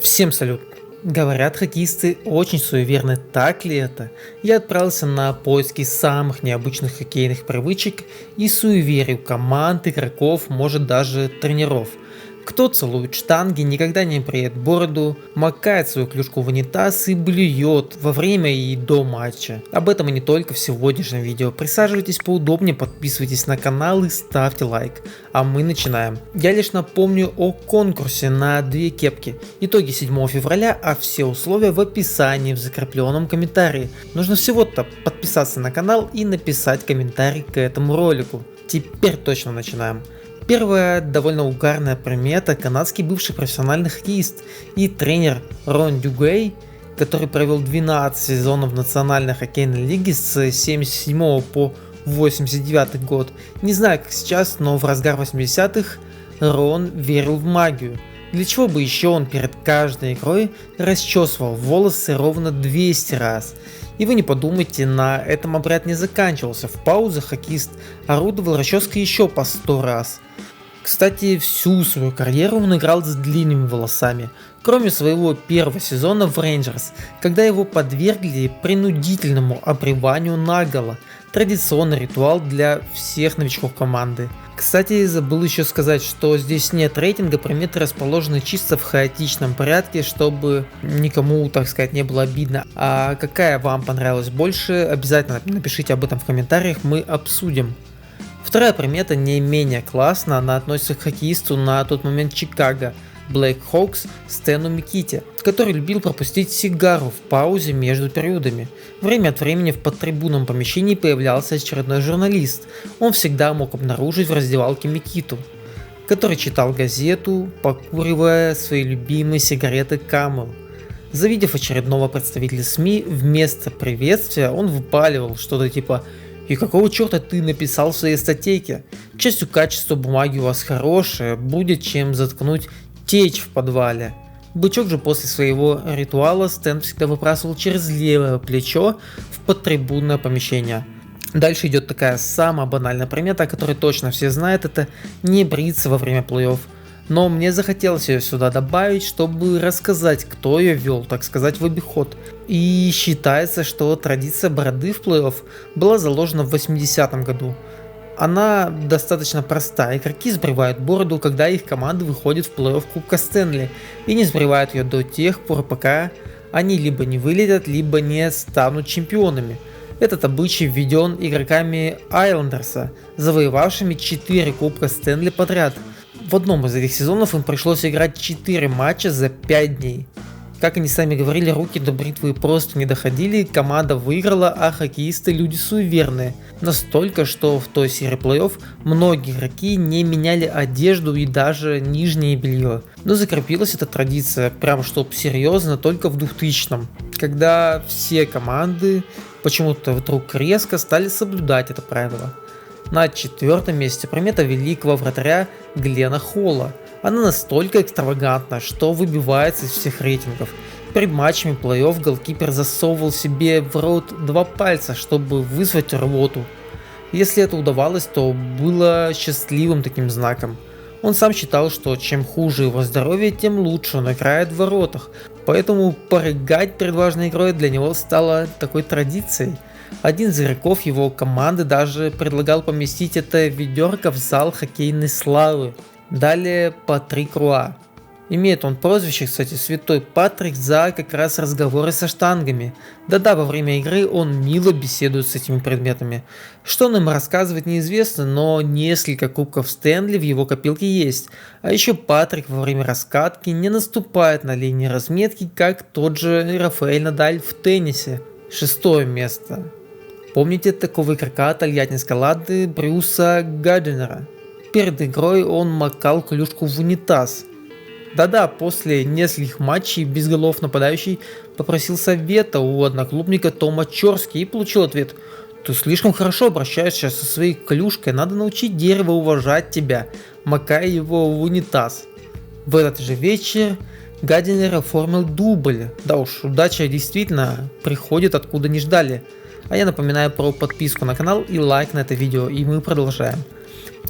Всем салют! Говорят, хоккеисты очень суеверны, так ли это? Я отправился на поиски самых необычных хоккейных привычек и суеверий у команд, игроков, может даже тренеров. Кто целует штанги, никогда не бреет бороду, макает свою клюшку в унитаз и блюет во время и до матча. Об этом и не только в сегодняшнем видео. Присаживайтесь поудобнее, подписывайтесь на канал и ставьте лайк. А мы начинаем. Я лишь напомню о конкурсе на 2 кепки. Итоги 7 февраля, а все условия в описании в закрепленном комментарии. Нужно всего-то подписаться на канал и написать комментарий к этому ролику. Теперь точно начинаем. Первая довольно угарная примета — канадский бывший профессиональный хоккеист и тренер Рон Дюгей, который провел 12 сезонов в Национальной хоккейной лиге с 1977 по 1989 год. Не знаю как сейчас, но в разгар 80-х Рон верил в магию. Для чего бы еще он перед каждой игрой расчесывал волосы ровно 200 раз. И вы не подумайте, на этом обряд не заканчивался. В паузах хоккеист орудовал расческой еще по 100 раз. Кстати, всю свою карьеру он играл с длинными волосами, кроме своего первого сезона в Рейнджерс, когда его подвергли принудительному обрыванию наголо. Традиционный ритуал для всех новичков команды. Кстати, забыл еще сказать, что здесь нет рейтинга, приметы расположены чисто в хаотичном порядке, чтобы никому, так сказать, не было обидно. А какая вам понравилась больше, обязательно напишите об этом в комментариях, мы обсудим. Вторая примета не менее классная, она относится к хоккеисту на тот момент Чикаго, Блэк Хокс, Стэну Миките, который любил пропустить сигару в паузе между периодами. Время от времени в подтрибунном помещении появлялся очередной журналист. Он всегда мог обнаружить в раздевалке Микиту, который читал газету, покуривая свои любимые сигареты Camel. Завидев очередного представителя СМИ, вместо приветствия он выпаливал что-то типа: «И какого черта ты написал в своей статейке? К счастью, качество бумаги у вас хорошее, будет чем заткнуть течь в подвале». Бычок же после своего ритуала Стэн всегда выбрасывал через левое плечо в подтрибунное помещение. Дальше идет такая самая банальная примета, о которой точно все знают, это не бриться во время плей-офф. Но мне захотелось ее сюда добавить, чтобы рассказать, кто ее вел, так сказать, в обиход. И считается, что традиция бороды в плей-офф была заложена в 80-м году. Она достаточно проста. Игроки сбривают бороду, когда их команда выходит в плей-офф Кубка Стэнли, и не сбривают ее до тех пор, пока они либо не вылетят, либо не станут чемпионами. Этот обычай введен игроками Айлендерса, завоевавшими 4 Кубка Стэнли подряд. В одном из этих сезонов им пришлось играть 4 матча за 5 дней. Как они сами говорили, руки до бритвы просто не доходили, команда выиграла, а хоккеисты люди суеверные. Настолько, что в той серии плей-офф многие игроки не меняли одежду и даже нижнее белье. Но закрепилась эта традиция, прям чтоб серьезно, только в 2000-м, когда все команды почему-то вдруг резко стали соблюдать это правило. На 4-м месте примета великого вратаря Глена Холла. Она настолько экстравагантна, что выбивается из всех рейтингов. Перед матчами плей-офф голкипер засовывал себе в рот 2 пальца, чтобы вызвать рвоту. Если это удавалось, то было счастливым таким знаком. Он сам считал, что чем хуже его здоровье, тем лучше он играет в воротах. Поэтому порыгать перед важной игрой для него стало такой традицией. Один из игроков его команды даже предлагал поместить это ведерко в зал хоккейной славы. Далее Патрик Руа. Имеет он прозвище, кстати, Святой Патрик, за как раз разговоры со штангами. Да-да, во время игры он мило беседует с этими предметами. Что он им рассказывает, неизвестно, но несколько кубков Стэнли в его копилке есть. А еще Патрик во время раскатки не наступает на линии разметки, как тот же Рафаэль Надаль в теннисе. 6-е место. Помните такого игрока Тольяттинской Лады Брюса Гардинера? Перед игрой он макал клюшку в унитаз. Да-да, после нескольких матчей без голов нападающий попросил совета у одноклубника Тома Чорски и получил ответ: «Ты слишком хорошо обращаешься со своей клюшкой, надо научить дерево уважать тебя, макая его в унитаз». В этот же вечер Гардинер оформил дубль. Да уж, удача действительно приходит откуда не ждали. А я напоминаю про подписку на канал и лайк на это видео, и мы продолжаем.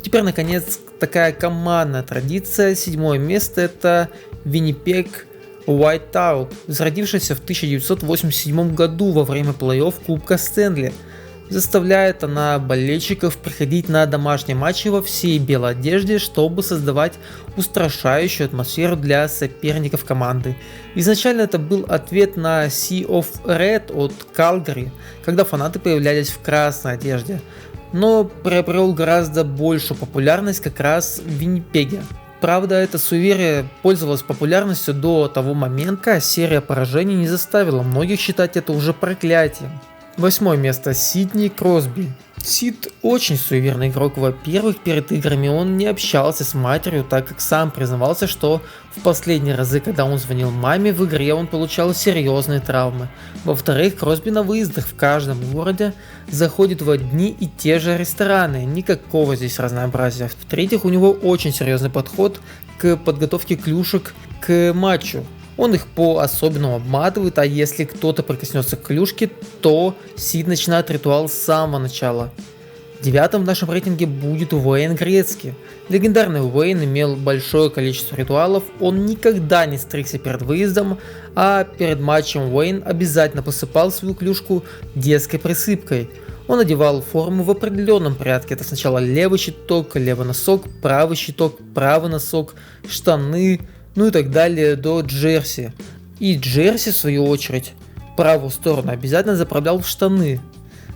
Теперь, наконец, такая командная традиция. 7-е место — это Виннипег Whiteout, зародившаяся в 1987 году во время плей-офф Кубка Стэнли. Заставляет она болельщиков приходить на домашние матчи во всей белой одежде, чтобы создавать устрашающую атмосферу для соперников команды. Изначально это был ответ на Sea of Red от Calgary, когда фанаты появлялись в красной одежде, но приобрел гораздо большую популярность как раз в Виннипеге. Правда, это суеверие пользовалось популярностью до того момента, когда серия поражений не заставила многих считать это уже проклятием. 8 место. Сидни Кросби. Сид очень суеверный игрок. Во-первых, перед играми он не общался с матерью, так как сам признавался, что в последние разы, когда он звонил маме, в игре он получал серьезные травмы. Во-вторых, Кросби на выездах в каждом городе заходит в одни и те же рестораны, никакого здесь разнообразия. В-третьих, у него очень серьезный подход к подготовке клюшек к матчу. Он их по-особенному обматывает, а если кто-то прикоснется к клюшке, то Сид начинает ритуал с самого начала. 9 в нашем рейтинге будет Уэйн Грецки. Легендарный Уэйн имел большое количество ритуалов, он никогда не стригся перед выездом, а перед матчем Уэйн обязательно посыпал свою клюшку детской присыпкой. Он одевал форму в определенном порядке, это сначала левый щиток, левый носок, правый щиток, правый носок, штаны, ну и так далее до джерси. И джерси в свою очередь правую сторону обязательно заправлял в штаны.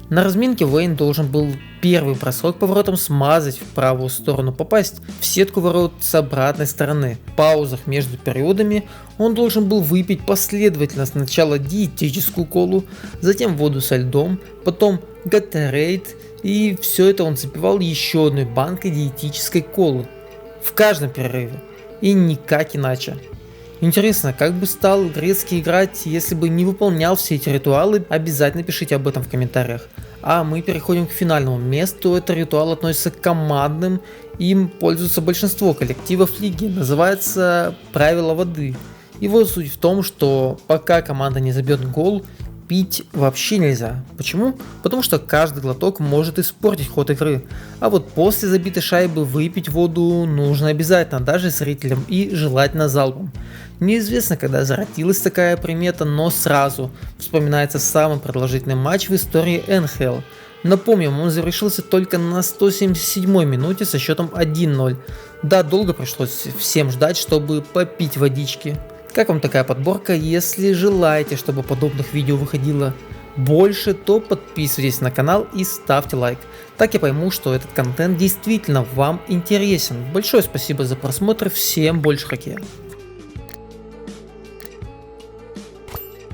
На разминке Уэйн должен был первый бросок поворотом смазать в правую сторону, попасть в сетку ворот с обратной стороны. В паузах между периодами он должен был выпить последовательно сначала диетическую колу, затем воду со льдом, потом Gatorade, и все это он запивал еще одной банкой диетической колы в каждом перерыве. И никак иначе. Интересно, как бы стал Грецкий играть, если бы не выполнял все эти ритуалы? Обязательно пишите об этом в комментариях. А мы переходим к финальному месту. Этот ритуал относится к командным, им пользуется большинство коллективов лиги. Называется правило воды. Его суть в том, что пока команда не забьет гол, пить вообще нельзя. Почему? Потому что каждый глоток может испортить ход игры. А вот после забитой шайбы выпить воду нужно обязательно, даже зрителям, и желательно залпом. Неизвестно, когда зародилась такая примета, но сразу вспоминается самый продолжительный матч в истории НХЛ. Напомним, он завершился только на 177-й минуте со счетом 1-0. Да, долго пришлось всем ждать, чтобы попить водички. Как вам такая подборка? Если желаете, чтобы подобных видео выходило больше, то подписывайтесь на канал и ставьте лайк. Так я пойму, что этот контент действительно вам интересен. Большое спасибо за просмотр, всем больше хоккея.